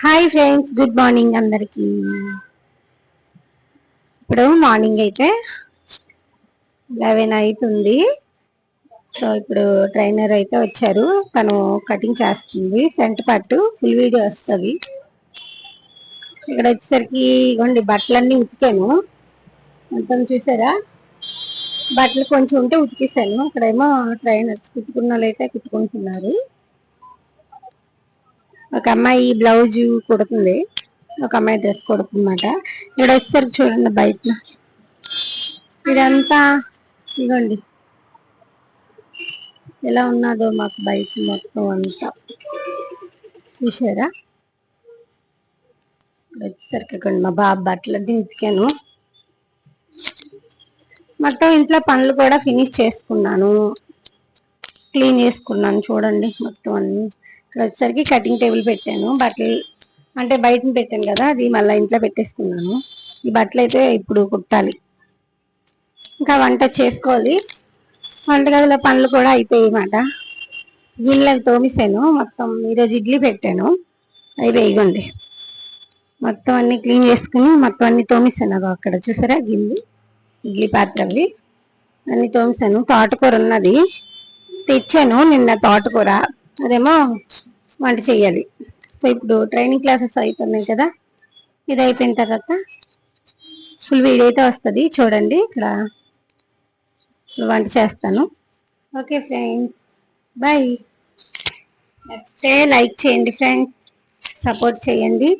Hi friends, good morning అందరికి. ఇప్పుడు morning అయితే 11 అవుతుంది. సో ఇప్పుడు ట్రైనర్ అయితే వచ్చారు. తను కటింగ్ చేస్తుంది. ఫ్రంట్ పార్ట్ ఫుల్ వీడియో వస్తుంది. ఇక్కడ వచ్చేసరికి ఇగోండి బట్టలన్నీ ఉతికాను. మొత్తం చూసారా, బట్టలు కొంచెం ఉంటే ఉతికేసాను. ఇక్కడేమో ట్రైనర్స్ కుట్టుకున్న వాళ్ళు అయితే కుట్టుకుంటున్నారు. ఒక అమ్మాయి బ్లౌజ్ కుడుతుంది, ఒక అమ్మాయి డ్రెస్ కుడుతుందన్నమాట. ఇక్కడ వచ్చేసరికి చూడండి బయట ఇదంతా ఇగోండి ఎలా ఉన్నదో మాకు బయట మొత్తం అంతా చూసారా. వచ్చేసరికి ఇక్కడ మా బాబు బట్టలన్నీ ఉతికాను. మొత్తం ఇంట్లో పనులు కూడా ఫినిష్ చేసుకున్నాను, క్లీన్ చేసుకున్నాను. చూడండి మొత్తం అన్ని. ఇక్కడ వచ్చేసరికి కటింగ్ టేబుల్ పెట్టాను. బట్టలు అంటే బయట పెట్టాను కదా, అది మళ్ళీ ఇంట్లో పెట్టేసుకున్నాను. ఈ బట్టలు అయితే ఇప్పుడు కుట్టాలి, ఇంకా వంట చేసుకోవాలి. వంటగదిలో పనులు కూడా అయిపోయాయి అన్నమాట. గిన్నెలు అవి తోమిసాను. మొత్తం ఈరోజు ఇడ్లీ పెట్టాను, అవి వేయగండి. మొత్తం అన్ని క్లీన్ చేసుకుని మొత్తం అన్ని తోమిసాను. అక్కడ చూసారా గిన్నె, ఇడ్లీ పాత్రవి అన్ని తోమిసాను. తోటకూర ఉన్నది, తెచ్చాను నిన్న తోటకూర. అదేమో వంట చెయ్యాలి. సో ఇప్పుడు ట్రైనింగ్ క్లాసెస్ అయిపోయినాయి కదా, ఇది అయిపోయిన తర్వాత ఫుల్ వీడియో అయితే వస్తుంది చూడండి. ఇక్కడ వంట చేస్తాను. Okay friends, bye. నచ్చితే లైక్ చేయండి ఫ్రెండ్స్, సపోర్ట్ చేయండి.